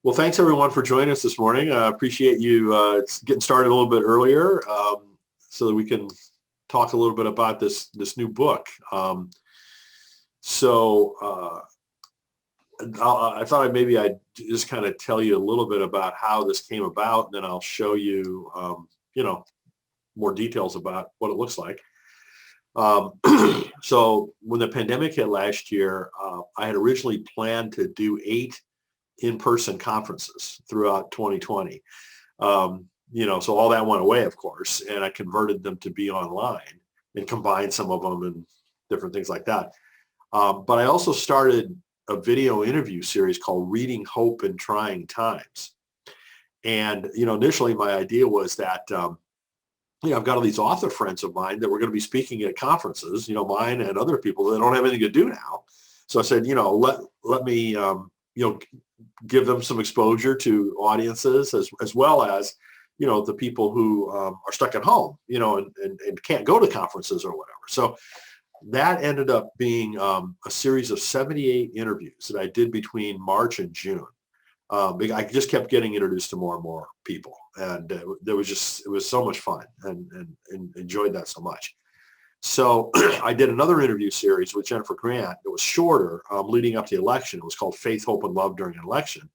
Well, thanks everyone for joining us this morning. I appreciate you getting started a little bit earlier so that we can talk a little bit about this new book. I thought maybe I'd just kind of tell you a little bit about how this came about, and then I'll show you, more details about what it looks like. So when the pandemic hit last year, I had originally planned to do 8 in-person conferences throughout 2020. So all that went away, of course, and I converted them to be online and combined some of them and different things like that. But I also started a video interview series called Reading Hope in Trying Times. And, initially my idea was that, I've got all these author friends of mine that were going to be speaking at conferences, mine and other people that don't have anything to do now. So I said, let me, give them some exposure to audiences as well as, the people who are stuck at home, and can't go to conferences or whatever. So that ended up being a series of 78 interviews that I did between March and June. I just kept getting introduced to more and more people, and it was so much fun and enjoyed that so much. So I did another interview series with Jennifer Grant. It was shorter, leading up to the election. It was called Faith, Hope, and Love During an Election,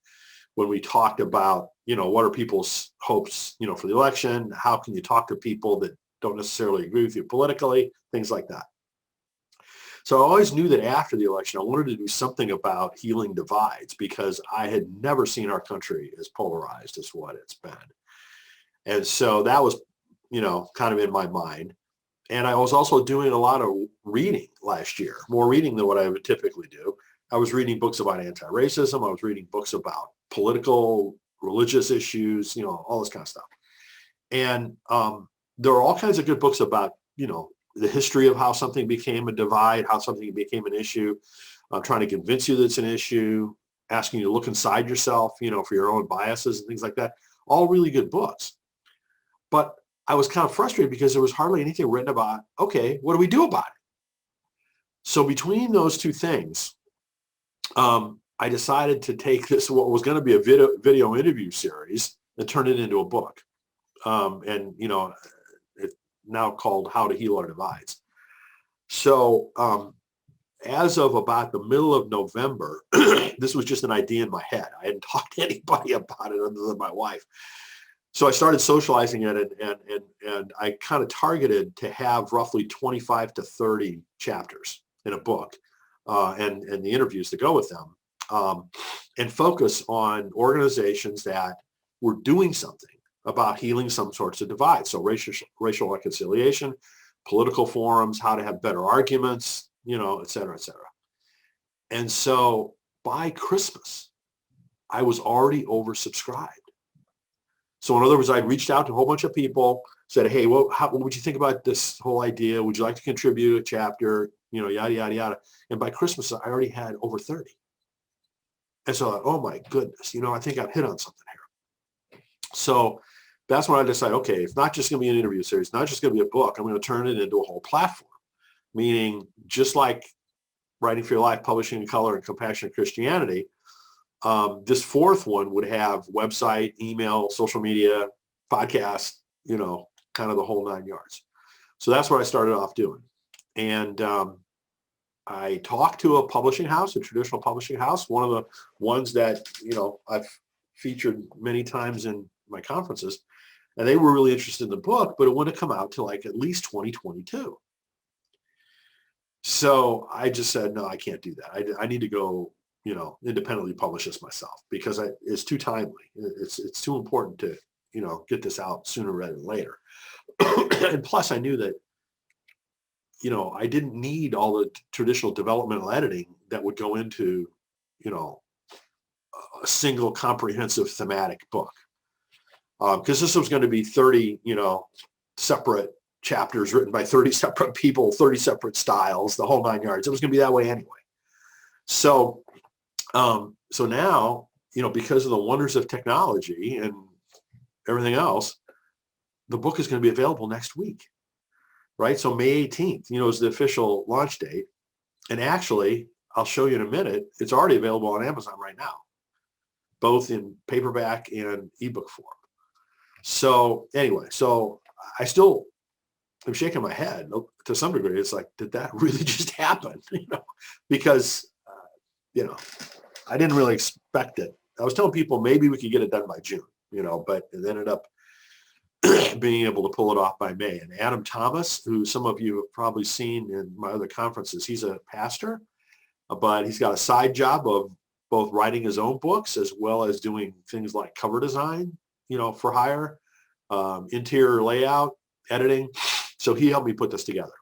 when we talked about, what are people's hopes, for the election? How can you talk to people that don't necessarily agree with you politically? Things like that. So I always knew that after the election, I wanted to do something about healing divides, because I had never seen our country as polarized as what it's been. And so that was, kind of in my mind. And I was also doing a lot of reading last year, more reading than what I would typically do. I was reading books about anti-racism. I was reading books about political, religious issues, all this kind of stuff. And there are all kinds of good books about, the history of how something became a divide, how something became an issue, trying to convince you that it's an issue, asking you to look inside yourself, for your own biases and things like that. All really good books. But I was kind of frustrated because there was hardly anything written about, okay, what do we do about it? So between those two things, I decided to take what was going to be a video interview series, and turn it into a book. It's now called How to Heal Our Divides. So as of about the middle of November, this was just an idea in my head. I hadn't talked to anybody about it other than my wife. So I started socializing it, and I kind of targeted to have roughly 25 to 30 chapters in a book, and the interviews to go with them, and focus on organizations that were doing something about healing some sorts of divides. So racial reconciliation, political forums, how to have better arguments, et cetera, et cetera. And so by Christmas, I was already oversubscribed. So in other words, I reached out to a whole bunch of people, said, hey, what would you think about this whole idea? Would you like to contribute a chapter? Yada, yada, yada. And by Christmas, I already had over 30. And so I thought, oh my goodness, I think I've hit on something here. So that's when I decided, okay, it's not just going to be an interview series, not just going to be a book. I'm going to turn it into a whole platform, meaning just like Writing for Your Life, Publishing in Color, and Compassionate Christianity, this fourth one would have website, email, social media, podcast, kind of the whole 9 yards. So that's what I started off doing. And I talked to a publishing house, a traditional publishing house, one of the ones that, I've featured many times in my conferences. And they were really interested in the book, but it wouldn't come out till like at least 2022. So I just said, no, I can't do that. I need to go, independently publish this myself, because it's too timely. It's too important to, get this out sooner rather than later. And plus I knew that, I didn't need all the traditional developmental editing that would go into, a single comprehensive thematic book. Because this was going to be 30, separate chapters written by 30 separate people, 30 separate styles, the whole 9 yards. It was going to be that way anyway. So now, because of the wonders of technology and everything else, the book is going to be available next week, right? So May 18th, is the official launch date. And actually, I'll show you in a minute, it's already available on Amazon right now. both in paperback and ebook form. So anyway, so I still am shaking my head to some degree. It's like, did that really just happen? Because I didn't really expect it. I was telling people maybe we could get it done by June, but it ended up being able to pull it off by May. And Adam Thomas, who some of you have probably seen in my other conferences, he's a pastor, but he's got a side job of both writing his own books as well as doing things like cover design, for hire, interior layout, editing. So he helped me put this together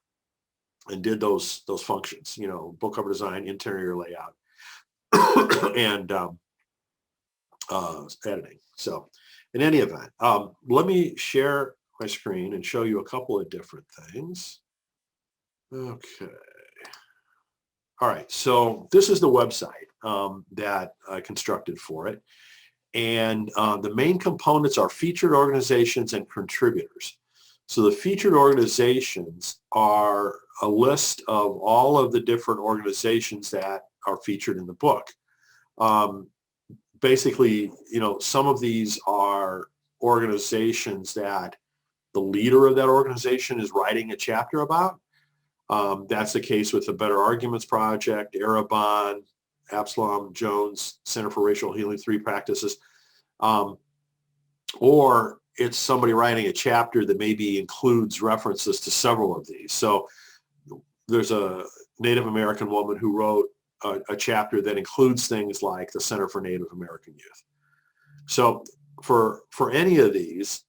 and did those functions, book cover design, interior layout, and editing. So in any event, let me share my screen and show you a couple of different things. Okay. All right. So this is the website that I constructed for it. And the main components are featured organizations and contributors. So the featured organizations are a list of all of the different organizations that are featured in the book. Basically, some of these are organizations that the leader of that organization is writing a chapter about. That's the case with the Better Arguments Project, Arabon, Absalom Jones Center for Racial Healing 3 Practices. Or it's somebody writing a chapter that maybe includes references to several of these. So there's a Native American woman who wrote a chapter that includes things like the Center for Native American Youth. So for any of these,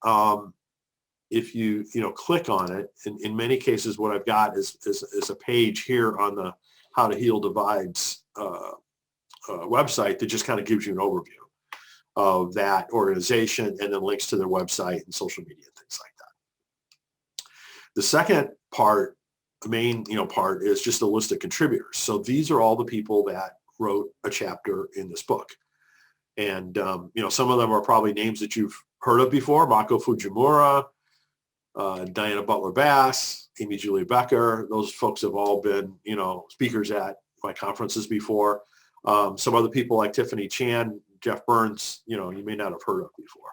if you click on it, in many cases, what I've got is a page here on the How to Heal Divides website that just kind of gives you an overview of that organization and then links to their website and social media and things like that. The second part, the main part, is just a list of contributors. So these are all the people that wrote a chapter in this book. And some of them are probably names that you've heard of before: Mako Fujimura, Diana Butler Bass, Amy Julia Becker. Those folks have all been speakers at my conferences before. Some other people like Tiffany Chan, Jeff Burns, you may not have heard of before,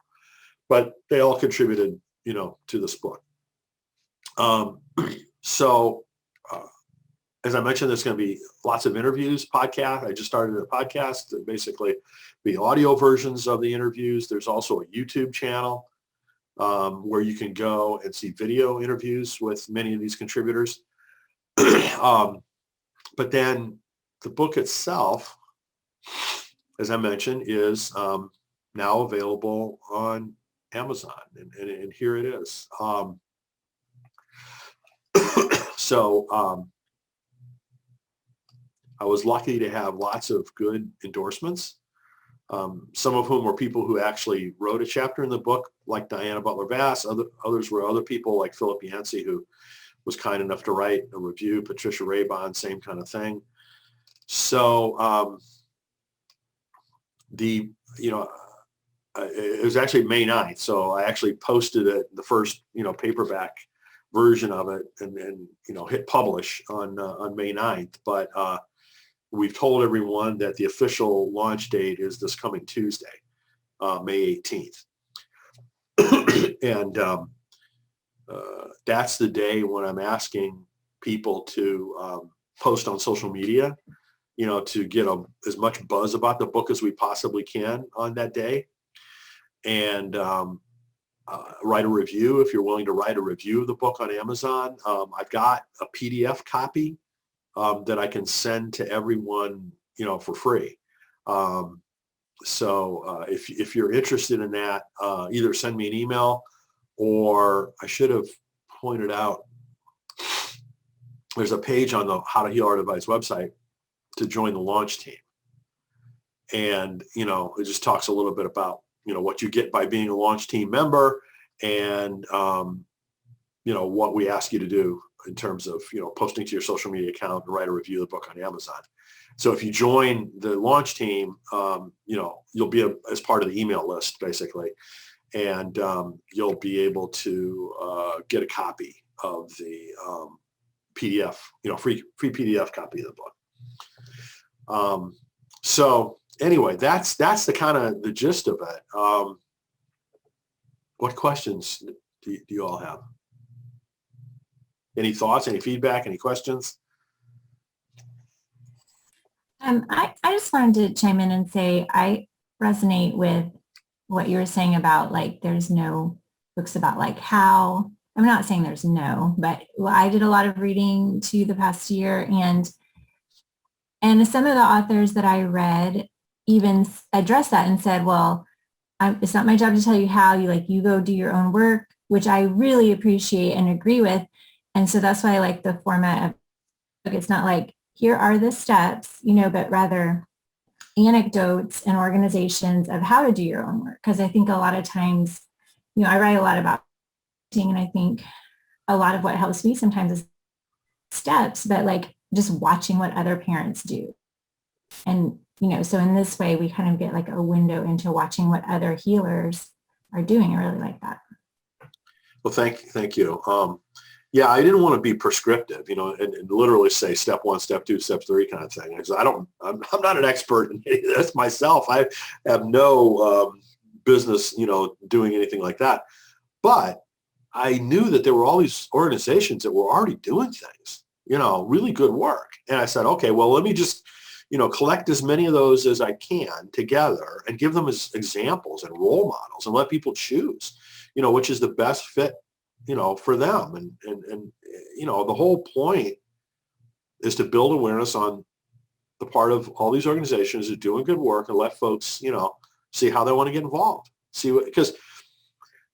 but they all contributed, to this book. So as I mentioned, there's going to be lots of interviews, podcast. I just started a podcast that basically be audio versions of the interviews. There's also a YouTube channel where you can go and see video interviews with many of these contributors. But then the book itself, as I mentioned, is now available on Amazon, and here it is. So I was lucky to have lots of good endorsements, some of whom were people who actually wrote a chapter in the book, like Diana Butler Bass. Others were other people like Philip Yancey, who was kind enough to write a review. Patricia Raybon, same kind of thing. So it was actually May 9th. So I actually posted it, the first, paperback version of it, and hit publish on May 9th. But we've told everyone that the official launch date is this coming Tuesday, May 18th. And that's the day when I'm asking people to post on social media, to get as much buzz about the book as we possibly can on that day. And write a review if you're willing to write a review of the book on Amazon. I've got a PDF copy that I can send to everyone, for free. So if you're interested in that, either send me an email, or I should have pointed out, there's a page on the How to Heal Our Divides website to join the launch team. And, it just talks a little bit about, what you get by being a launch team member, and, what we ask you to do in terms of, posting to your social media account and write a review of the book on Amazon. So if you join the launch team, you'll be as part of the email list, basically, and you'll be able to get a copy of the PDF, free PDF copy of the book. So anyway, that's the kind of the gist of it. What questions do you all have? Any thoughts, any feedback, any questions? I just wanted to chime in and say I resonate with what you were saying about like there's no books about like how, I'm not saying there's no, but I did a lot of reading to the past year, and some of the authors that I read even addressed that and said, well, it's not my job to tell you how, you go do your own work, which I really appreciate and agree with. And so that's why I like the format of, it's not like, here are the steps, but rather anecdotes and organizations of how to do your own work. Because I think a lot of times, I write a lot about parenting, and I think a lot of what helps me sometimes is steps, but like just watching what other parents do. And, so in this way, we kind of get like a window into watching what other healers are doing. I really like that. Well, thank you. Yeah, I didn't want to be prescriptive, and literally say step 1, step 2, step 3 kind of thing. Because I'm not an expert in any of this myself. I have no business, doing anything like that. But I knew that there were all these organizations that were already doing things, really good work. And I said, okay, well, let me just, collect as many of those as I can together and give them as examples and role models and let people choose, which is the best fit, for them. And the whole point is to build awareness on the part of all these organizations that are doing good work and let folks, see how they want to get involved. Because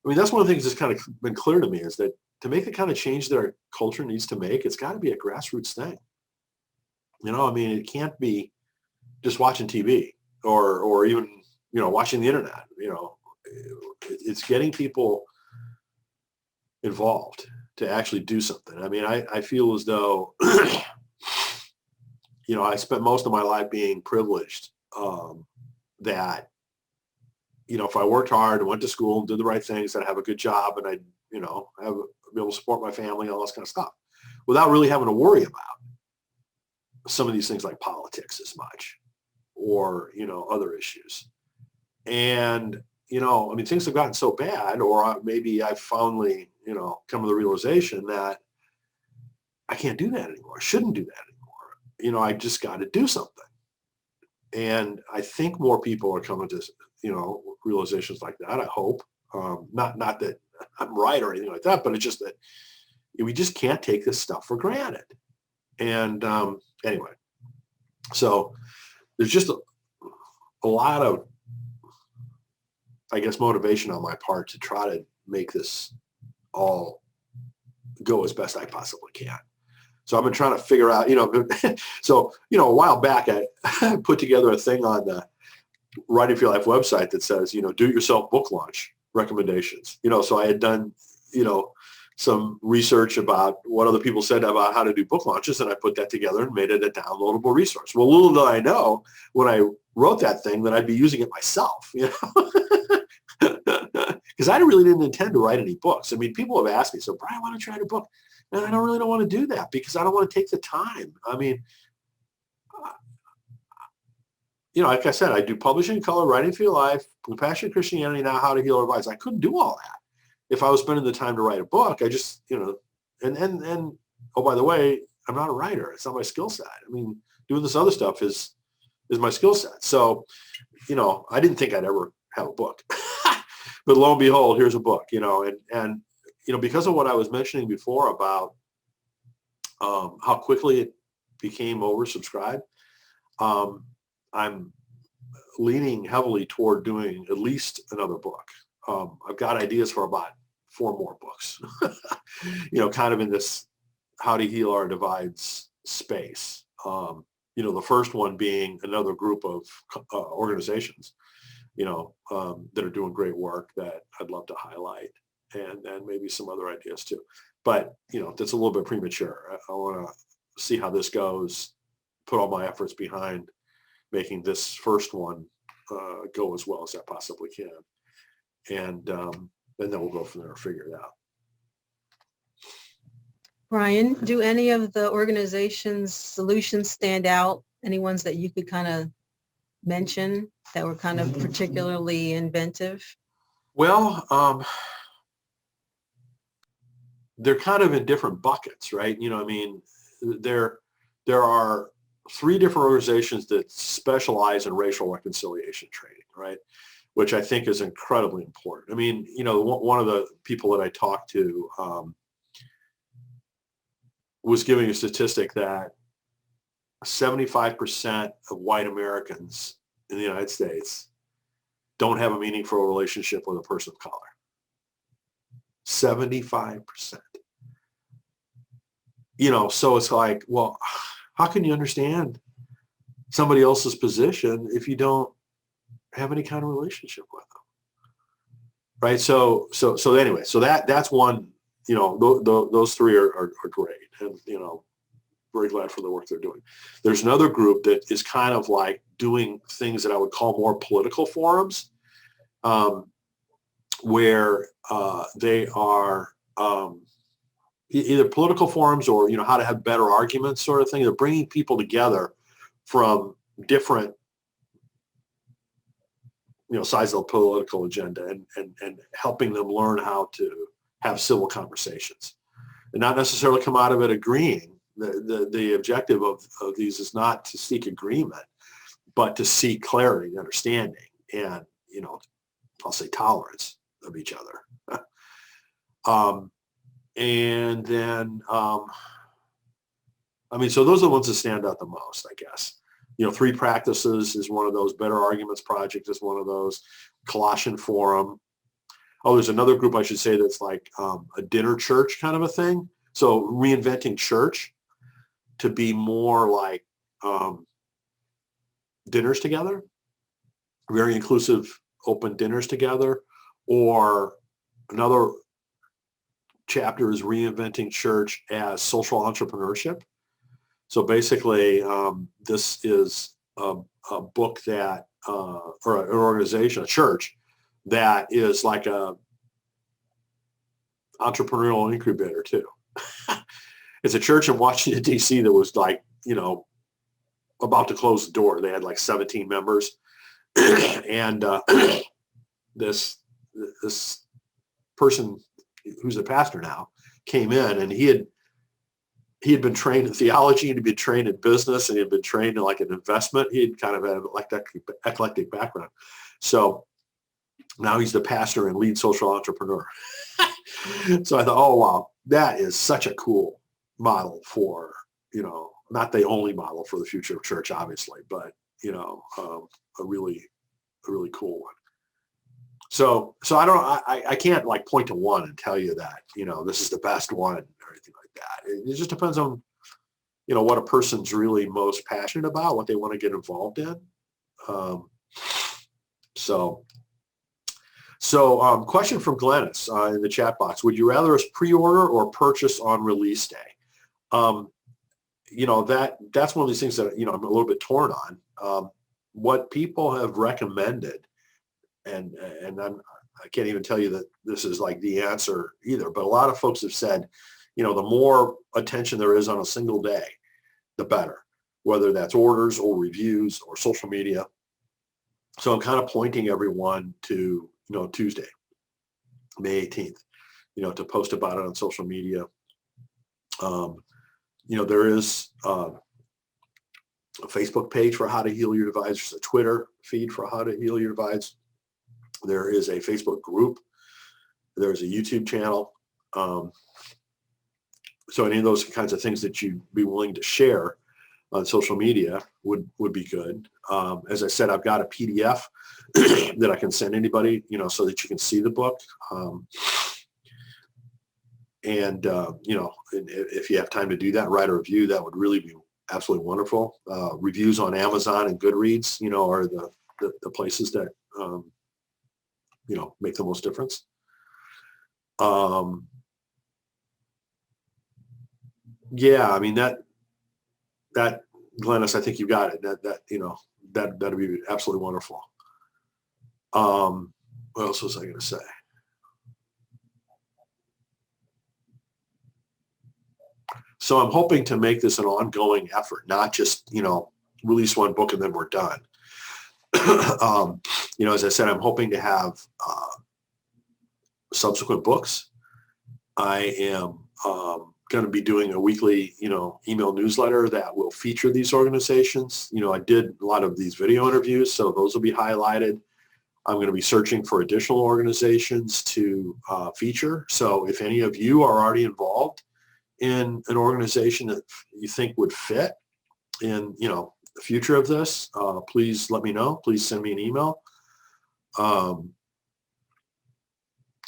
that's one of the things that's kind of been clear to me is that to make the kind of change that our culture needs to make, it's got to be a grassroots thing. It can't be just watching TV or even, watching the internet. It's getting people involved to actually do something. I feel as though, I spent most of my life being privileged, that, if I worked hard and went to school and did the right things, I'd have a good job and I'd, be able to support my family and all this kind of stuff without really having to worry about some of these things like politics as much or, other issues. And, things have gotten so bad, or maybe I finally, come to the realization that I can't do that anymore. I shouldn't do that anymore. I just got to do something. And I think more people are coming to, realizations like that. I hope, not that I'm right or anything like that, but it's just that we just can't take this stuff for granted. And anyway, so there's just a lot of, I guess, motivation on my part to try to make this all go as best I possibly can. So I've been trying to figure out, so, a while back, I put together a thing on the Writing for Your Life website that says, do-it-yourself book launch recommendations. So I had done, some research about what other people said about how to do book launches, and I put that together and made it a downloadable resource. Well, little did I know when I wrote that thing that I'd be using it myself, because I really didn't intend to write any books. People have asked me, so Brian, why don't you write a book? And I don't want to do that because I don't want to take the time. Like I said, I do publishing in color, Writing for Your Life, Compassion Christianity, now How to Heal Our Lives. I couldn't do all that if I was spending the time to write a book. I just, and oh, by the way, I'm not a writer. It's not my skill set. Doing this other stuff is my skill set. So, I didn't think I'd ever have a book, but lo and behold, here's a book, and because of what I was mentioning before about how quickly it became oversubscribed, I'm leaning heavily toward doing at least another book. I've got ideas for about 4 more books, kind of in this how to heal our divides space. The first one being another group of organizations, that are doing great work that I'd love to highlight, and maybe some other ideas too. But, that's a little bit premature. I want to see how this goes, put all my efforts behind making this first one go as well as I possibly can. And then we'll go from there and figure it out. Brian, do any of the organization's solutions stand out? Any ones that you could kind of mention that were kind of particularly inventive? Well, they're kind of in different buckets, right? I mean, there are 3 different organizations that specialize in racial reconciliation training, right? Which I think is incredibly important. I mean, one of the people that I talked to was giving a statistic that 75% of white Americans in the United States don't have a meaningful relationship with a person of color. 75%. So it's like, well, how can you understand somebody else's position if you don't have any kind of relationship with them? Right. So anyway, so that's one, those 3 are great. And, very glad for the work they're doing. There's another group that is kind of like doing things that I would call more political forums, where they are either political forums or, how to have better arguments sort of thing. They're bringing people together from different, sides of the political agenda and helping them learn how to have civil conversations and not necessarily come out of it agreeing. The objective of these is not to seek agreement, but to seek clarity and understanding and, I'll say tolerance of each other. And then, so those are the ones that stand out the most, I guess. 3 Practices is one of those. Better Arguments Project is one of those. Colossian Forum. Oh, there's another group I should say that's like a dinner church kind of a thing. So reinventing church to be more like dinners together, very inclusive, open dinners together. Or another chapter is reinventing church as social entrepreneurship. So basically, this is a book that, or an organization, a church, that is like a entrepreneurial incubator too. It's a church in Washington, D.C. that was like, about to close the door. They had like 17 members. And this person who's a pastor now came in, and he had been trained in theology, and he'd been trained in business, and he had been trained in like an investment. He had kind of had an eclectic background. So now he's the pastor and lead social entrepreneur. So I thought, oh, wow, that is such a cool model for, not the only model for the future of church, obviously, but, a really cool one. So I can't like point to one and tell you that, this is the best one or anything like that. It just depends on, what a person's really most passionate about, what they want to get involved in. Question from Glennis in the chat box. Would you rather us pre-order or purchase on release day? That's one of these things that, I'm a little bit torn on. What people have recommended, and I can't even tell you that this is like the answer either, but a lot of folks have said, the more attention there is on a single day, the better, whether that's orders or reviews or social media. So I'm kind of pointing everyone to, Tuesday, May 18th, to post about it on social media. There is a Facebook page for How to Heal Your Divides. There's a Twitter feed for How to Heal Your Divides. There is a Facebook group. There's a YouTube channel. So any of those kinds of things that you'd be willing to share on social media would be good. As I said, I've got a PDF that I can send anybody, so that you can see the book. If you have time to do that, write a review. That would really be absolutely wonderful. Reviews on Amazon and Goodreads, are the places that, make the most difference. That Glennis, I think you got it. That'd be absolutely wonderful. What else was I going to say? So I'm hoping to make this an ongoing effort, not just, release one book and then we're done. You know, as I said, I'm hoping to have subsequent books. I am going to be doing a weekly, you know, email newsletter that will feature these organizations. You know, I did a lot of these video interviews, so those will be highlighted. I'm going to be searching for additional organizations to feature. So if any of you are already involved in an organization that you think would fit in, you know, the future of this, please let me know. Please send me an email.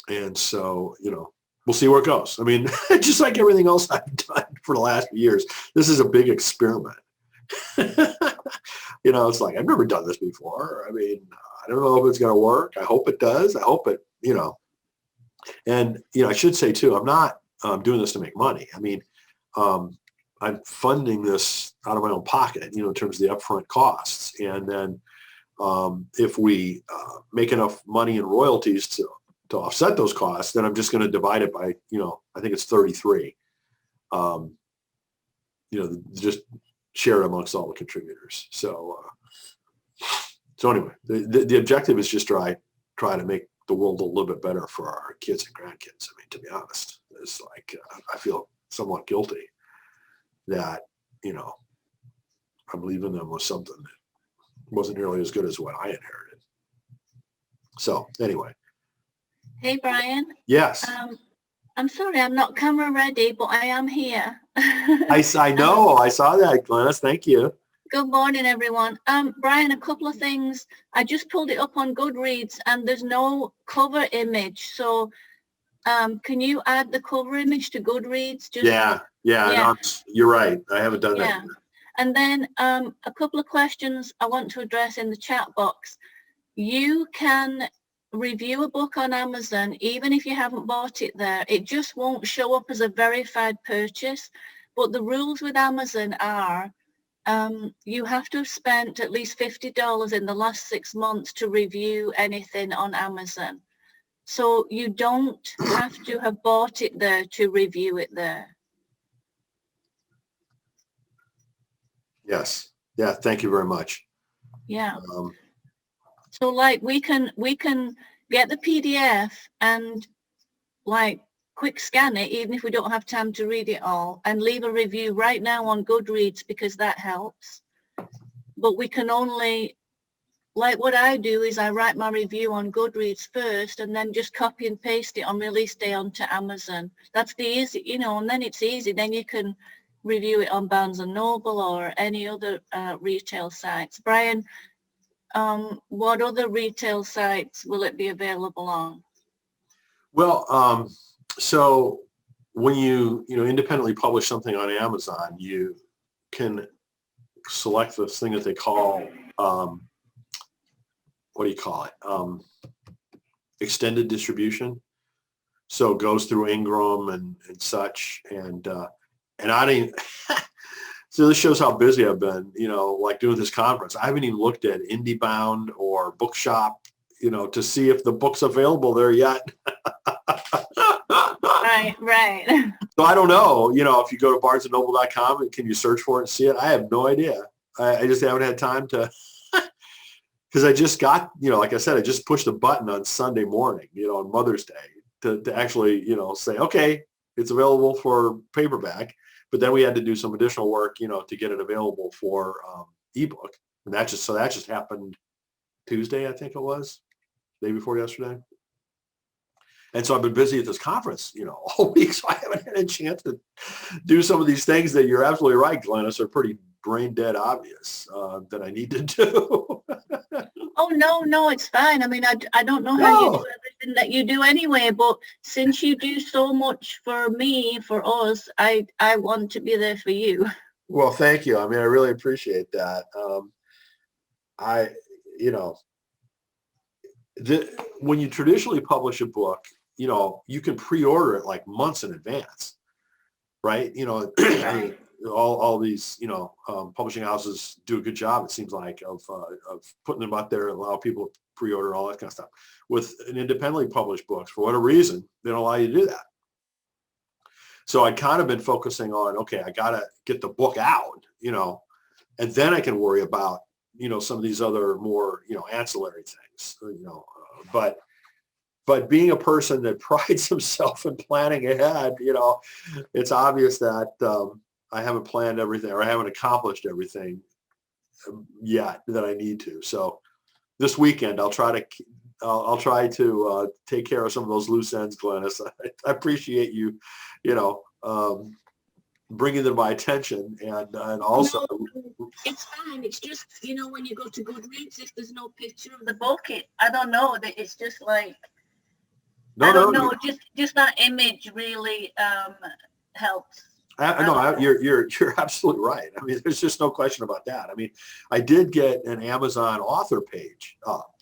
And so, you know, we'll see where it goes. I mean, just like everything else I've done for the last few years, this is a big experiment. You know, it's like, I've never done this before. I mean, I don't know if it's going to work. I hope it does. I hope it, you know, and, you know, I should say too, I'm not doing this to make money. I mean, I'm funding this out of my own pocket, you know, in terms of the upfront costs. And then if we make enough money in royalties to offset those costs, then I'm just going to divide it by, you know, I think it's 33. You know, just share it amongst all the contributors. So, so anyway, the objective is just try to make the world a little bit better for our kids and grandkids. I mean, to be honest, it's like I feel somewhat guilty that, you know, I'm leaving them with something that wasn't nearly as good as what I inherited. So anyway. Hey, Brian. Yes. I'm sorry, I'm not camera ready, but I am here. I know. I saw that, Glennis. Thank you. Good morning, everyone. Brian, a couple of things. I just pulled it up on Goodreads and there's no cover image. So can you add the cover image to Goodreads? Yeah. No, you're right. I haven't done that yet. And then a couple of questions I want to address in the chat box. You can review a book on Amazon, even if you haven't bought it there. It just won't show up as a verified purchase. But the rules with Amazon are you have to have spent at least $50 in the last 6 months to review anything on Amazon. So you don't have to have bought it there to review it there. Yes. Yeah. Thank you very much. Yeah. So like we can get the PDF and like quick scan it, even if we don't have time to read it all, and leave a review right now on Goodreads because that helps. But we can only, like what I do is I write my review on Goodreads first and then just copy and paste it on release day onto Amazon. That's the easy, you know, and then it's easy. Then you can review it on Barnes & Noble or any other retail sites. Brian, what other retail sites will it be available on? Well, so when you independently publish something on Amazon, you can select this thing that they call, what do you call it? Extended distribution. So it goes through Ingram and such. And I didn't, so this shows how busy I've been, you know, like doing this conference. I haven't even looked at IndieBound or Bookshop, you know, to see if the book's available there yet. Right. So I don't know, you know, if you go to barnesandnoble.com and can you search for it and see it? I have no idea. I just haven't had time to, because I just got, you know, like I said, I just pushed a button on Sunday morning, you know, on Mother's Day to actually, you know, say, okay, it's available for paperback. But then we had to do some additional work, you know, to get it available for ebook. And that just happened Tuesday, I think it was, day before yesterday. And so I've been busy at this conference, you know, all week. So I haven't had a chance to do some of these things that you're absolutely right, Glennis, are pretty brain dead obvious that I need to do. Oh, no, it's fine. I mean, I don't know how you do everything that you do anyway, but since you do so much for me, for us, I want to be there for you. Well, thank you. I mean, I really appreciate that. You know, when you traditionally publish a book, you know, you can pre-order it like months in advance, right? You know, all these, you know, publishing houses do a good job, it seems like, of putting them out there, allow people to pre-order, all that kind of stuff. With an independently published book, for whatever reason, they don't allow you to do that. So I'd kind of been focusing on, okay, I got to get the book out, you know, and then I can worry about some of these other more, ancillary things, but being a person that prides himself in planning ahead, it's obvious that I haven't planned everything, or I haven't accomplished everything yet that I need to. So this weekend, I'll try to take care of some of those loose ends, Glennis. I appreciate you, bringing them to my attention, and also. No, it's fine. It's just, when you go to Goodreads, if there's no picture of the book, I don't know, that it's just like, I don't know, just that image really helps. You're absolutely right. I mean, there's just no question about that. I mean, I did get an Amazon author page up,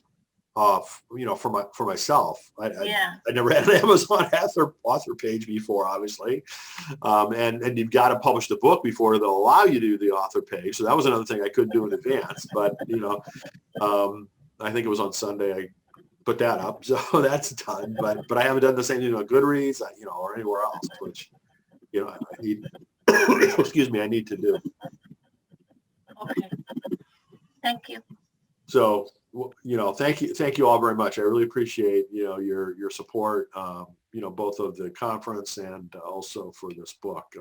for myself. I never had an Amazon author page before, obviously, and you've got to publish the book before they'll allow you to do the author page. So that was another thing I couldn't do in advance. But I think it was on Sunday I put that up, so that's done. But I haven't done the same thing on Goodreads, or anywhere else, which. I need, excuse me, I need to do. Okay. Thank you. So, thank you all very much. I really appreciate, your support, both of the conference and also for this book.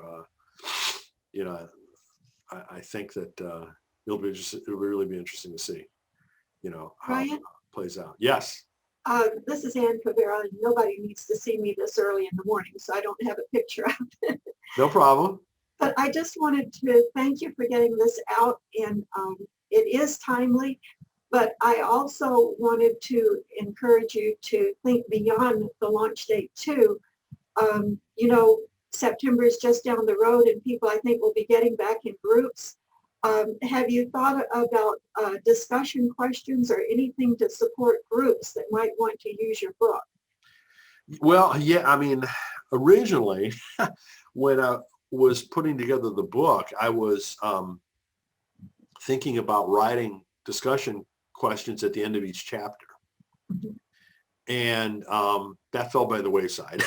I think that it'll really be interesting to see, how it plays out. Yes. This is Ann Cavera. Nobody needs to see me this early in the morning, so I don't have a picture of it. No problem. But I just wanted to thank you for getting this out, and it is timely. But I also wanted to encourage you to think beyond the launch date too. September is just down the road, and people, I think, will be getting back in groups. Have you thought about discussion questions or anything to support groups that might want to use your book? Well, yeah, I mean, originally, when I was putting together the book, I was thinking about writing discussion questions at the end of each chapter. Mm-hmm. And that fell by the wayside.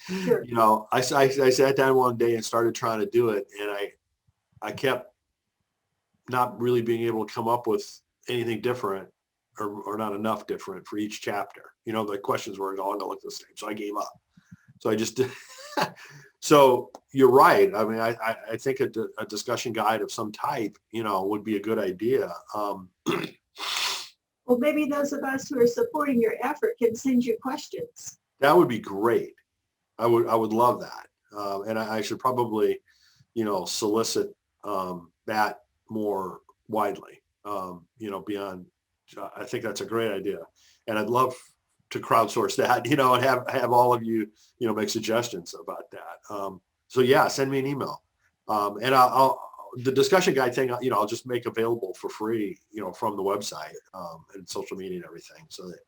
Sure. I sat down one day and started trying to do it, and I kept not really being able to come up with anything different or not enough different for each chapter. The questions were all going to look the same. So I gave up. So I just did. So you're right. I mean, I think a discussion guide of some type, would be a good idea. Well, maybe those of us who are supporting your effort can send you questions. That would be great. I would love that. And I should probably, solicit that more widely, beyond, I think that's a great idea. And I'd love to crowdsource that, and have all of you, make suggestions about that. So yeah, send me an email. And I'll the discussion guide thing, I'll just make available for free, from the website, and social media and everything, so that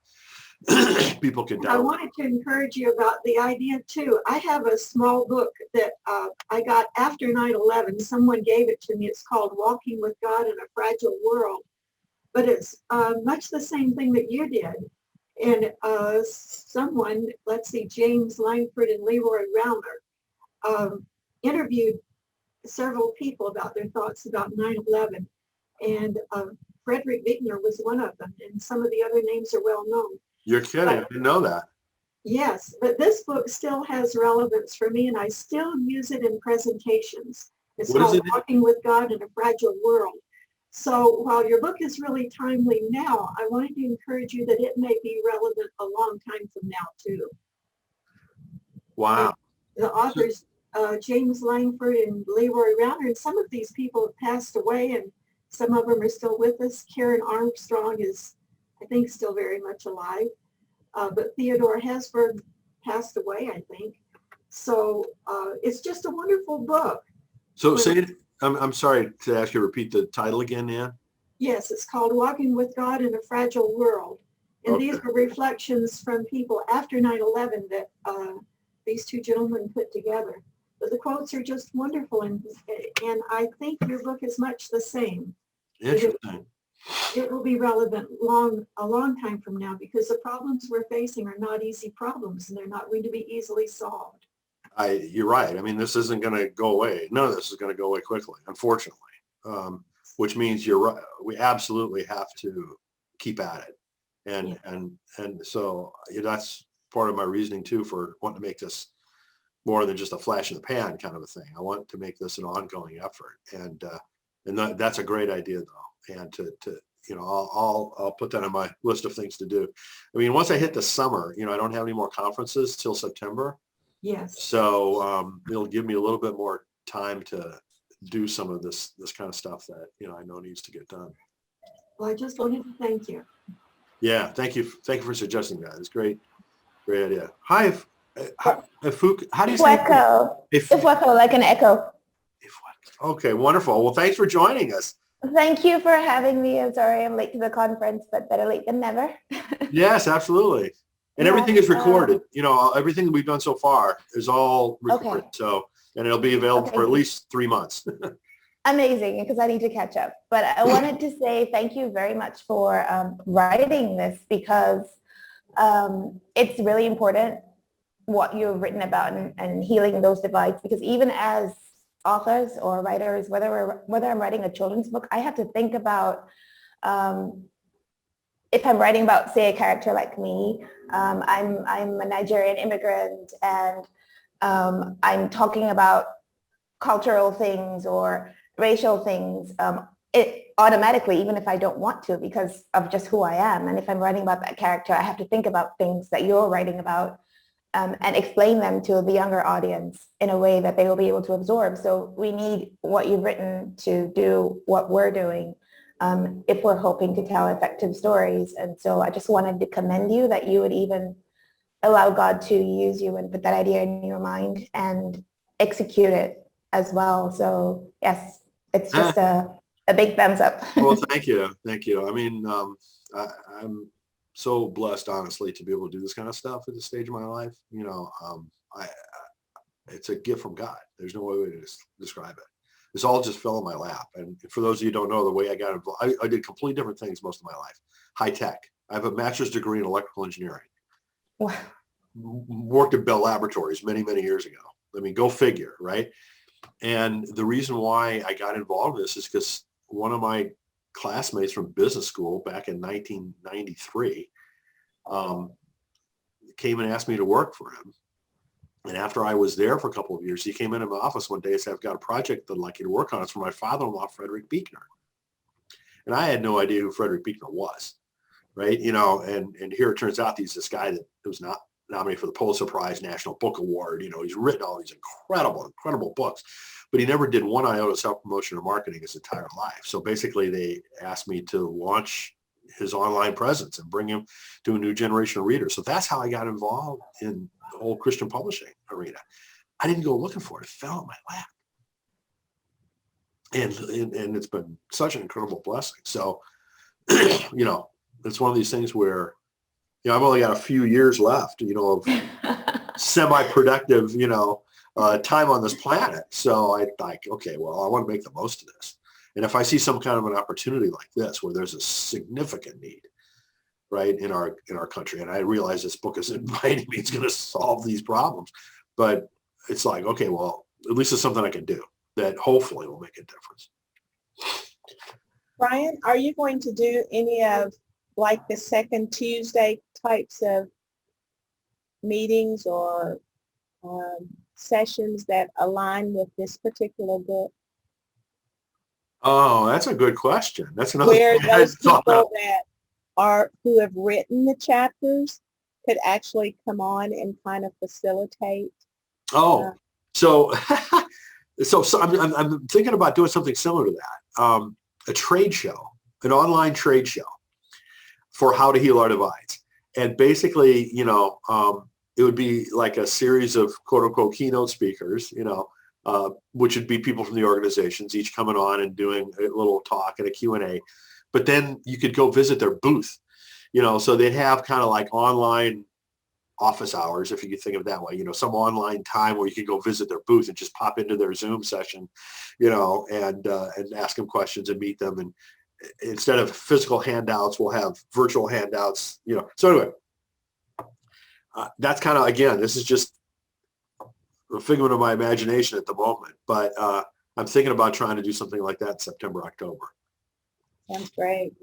people can download. I wanted to encourage you about the idea too. I have a small book that I got after 9/11. Someone gave it to me. It's called Walking with God in a Fragile World. But it's much the same thing that you did. And someone, let's see, James Langford and Leroy Rauner, interviewed several people about their thoughts about 9/11. And Frederick Wigner was one of them. And some of the other names are well known. You're kidding. I didn't know that. Yes, but this book still has relevance for me, and I still use it in presentations. It's called Walking with God in a Fragile World. So while your book is really timely now, I wanted to encourage you that it may be relevant a long time from now, too. Wow. And the authors, James Langford and Leroy Rauner, and some of these people have passed away, and some of them are still with us. Karen Armstrong is, I think, still very much alive. But Theodore Hesburgh passed away, I think. So it's just a wonderful book. So say it, I'm sorry to ask you to repeat the title again, Ann. Yes, it's called Walking with God in a Fragile World. And okay. These are reflections from people after 9/11 that these two gentlemen put together. But the quotes are just wonderful, and I think your book is much the same. Interesting. It will be relevant a long time from now, because the problems we're facing are not easy problems, and they're not going to be easily solved. You're right. I mean, this isn't going to go away. None of this is going to go away quickly, unfortunately. which means you're right. We absolutely have to keep at it. And, and so that's part of my reasoning too, for wanting to make this more than just a flash in the pan kind of a thing. I want to make this an ongoing effort. And that's a great idea though. And to I'll put that on my list of things to do. I mean, once I hit the summer, I don't have any more conferences till September. Yes. So it'll give me a little bit more time to do some of this kind of stuff that, I know needs to get done. Well, I just wanted to thank you. Yeah. Thank you. Thank you for suggesting that. It's great. Great idea. Hi. How do you say? Ifweko, like an echo. Okay, wonderful. Well, thanks for joining us. Thank you for having me. I'm sorry I'm late to the conference, but better late than never. Yes, absolutely. And everything is recorded. Everything that we've done so far is all recorded. Okay. So, and it'll be available for at least 3 months. Amazing, because I need to catch up. But I wanted to say thank you very much for writing this, because it's really important what you've written about and healing those divides, because even as authors or writers, whether I'm writing a children's book, I have to think about if I'm writing about, say, a character like me, I'm a Nigerian immigrant, and I'm talking about cultural things or racial things, it automatically, even if I don't want to, because of just who I am. And if I'm writing about that character, I have to think about things that you're writing about and explain them to the younger audience in a way that they will be able to absorb. So we need what you've written to do what we're doing if we're hoping to tell effective stories. And so I just wanted to commend you that you would even allow God to use you and put that idea in your mind and execute it as well. So yes, it's just a big thumbs up. Well, thank you. Thank you. I mean, I'm so blessed, honestly, to be able to do this kind of stuff at this stage of my life. It's a gift from God. There's no way to describe it. This all just fell in my lap. And for those of you who don't know, the way I got involved, I did completely different things most of my life. High tech. I have a master's degree in electrical engineering. Wow. Worked at Bell Laboratories many, many years ago. I mean, go figure, right? And the reason why I got involved in this is because one of my classmates from business school back in 1993 came and asked me to work for him. And after I was there for a couple of years, he came into my office one day and said, "I've got a project that I'd like you to work on. It's for my father-in-law, Frederick Buechner." And I had no idea who Frederick Buechner was, right? And here it turns out he's this guy that was not nominated for the Pulitzer Prize, National Book Award. He's written all these incredible books, but he never did one iota of self-promotion or marketing his entire life. So basically they asked me to launch his online presence and bring him to a new generation of readers. So that's how I got involved in the whole Christian publishing arena. I didn't go looking for it. It fell in my lap. And it's been such an incredible blessing. So, it's one of these things where, I've only got a few years left, of semi-productive, time on this planet. So I like, okay, well, I want to make the most of this. And if I see some kind of an opportunity like this, where there's a significant need, right, in our country, and I realize this book isn't by any means going to solve these problems, but it's like, okay, well, at least it's something I can do that hopefully will make a difference. Brian, are you going to do any of like the second Tuesday types of meetings or sessions that align with this particular book? Oh, that's a good question. That's another where thing I those thought people about. who have written the chapters could actually come on and kind of facilitate. Oh, so I'm thinking about doing something similar to that. A trade show, an online trade show for how to heal our divides. And basically, it would be like a series of quote unquote keynote speakers, which would be people from the organizations, each coming on and doing a little talk and a Q&A. But then you could go visit their booth, so they'd have kind of like online office hours, if you could think of it that way, some online time where you could go visit their booth and just pop into their Zoom session, and ask them questions and meet them. And instead of physical handouts, we'll have virtual handouts, So anyway, that's kind of, again, this is just a figment of my imagination at the moment, but I'm thinking about trying to do something like that in September, October. Sounds great.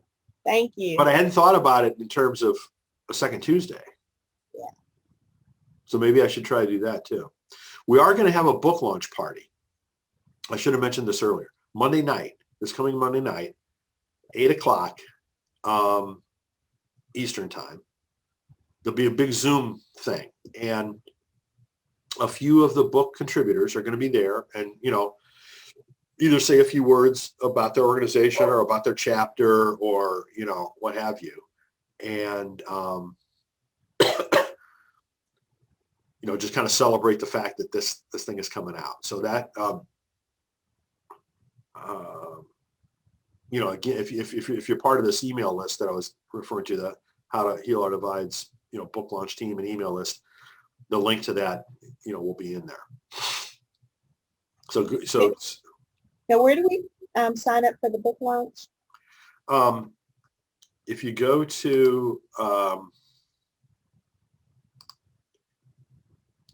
Thank you. But I hadn't thought about it in terms of a second Tuesday. Yeah. So maybe I should try to do that too. We are going to have a book launch party. I should have mentioned this earlier. Monday night, this coming Monday night, 8:00 Eastern time. There'll be a big Zoom thing, and a few of the book contributors are going to be there, and either say a few words about their organization or about their chapter, or what have you, and just kind of celebrate the fact that this thing is coming out. So that again, if you're part of this email list that I was referring to, the How to Heal Our Divides book launch team and email list, the link to that will be in there. So Now, where do we sign up for the book launch? if you go to let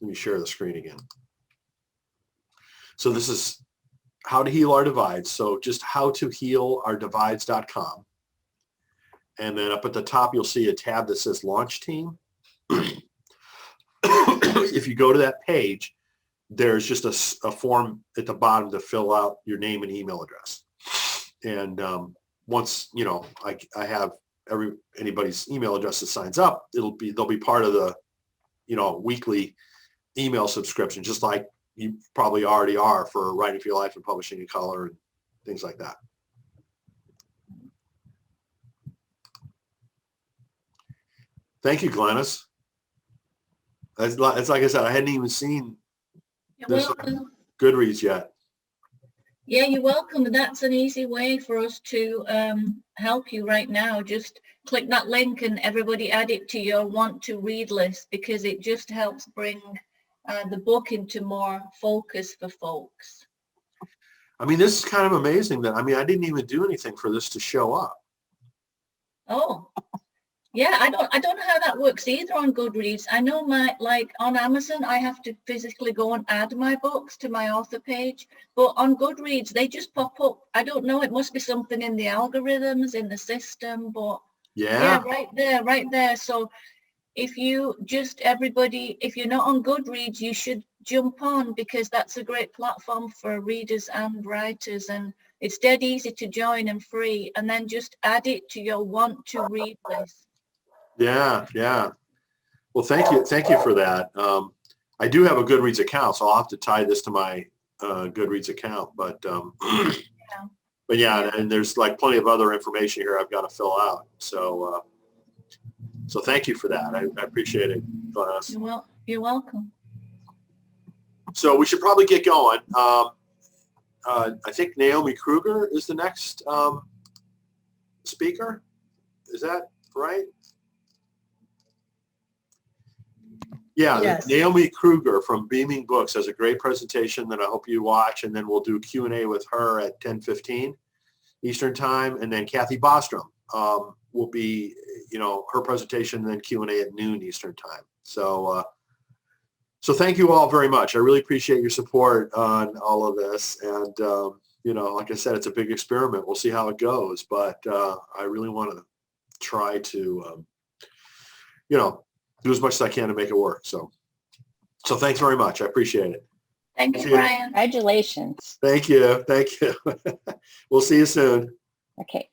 me share the screen again. So this is How to Heal Our Divides. So just howtohealourdivides.com. And then up at the top, you'll see a tab that says Launch Team. If you go to that page, there's just a form at the bottom to fill out your name and email address. And once, I have anybody's email address that signs up, they'll be part of the, weekly email subscription, just like you probably already are for Writing for Your Life and Publishing in Color and things like that. Thank you, Glennis. It's like I said, I hadn't even seen this Goodreads yet. Yeah, you're welcome. That's an easy way for us to help you right now. Just click that link and everybody add it to your want to read list, because it just helps bring the book into more focus for folks. I mean, this is kind of amazing that, I didn't even do anything for this to show up. Oh, yeah, I don't know how that works either on Goodreads. I know on Amazon, I have to physically go and add my books to my author page, but on Goodreads, they just pop up. I don't know, it must be something in the algorithms, in the system, but yeah, right there. So if you're not on Goodreads, you should jump on, because that's a great platform for readers and writers, and it's dead easy to join and free, and then just add it to your want to read list. Yeah. Well, thank you for that. I do have a Goodreads account, so I'll have to tie this to my Goodreads account. But but yeah, and there's like plenty of other information here I've got to fill out. So so thank you for that. I appreciate it, Glennis. You're welcome. So we should probably get going. I think Naomi Kruger is the next speaker. Is that right? Yeah, Yes. Naomi Kruger from Beaming Books has a great presentation that I hope you watch, and then we'll do Q&A with her at 10:15 Eastern Time, and then Kathy Bostrom will be, her presentation, and then Q&A at noon Eastern Time. So so thank you all very much. I really appreciate your support on all of this, and like I said, it's a big experiment. We'll see how it goes, but I really want to try to do as much as I can to make it work. So thanks very much. I appreciate it. Thank you, Brian. Congratulations. Thank you. We'll see you soon. Okay.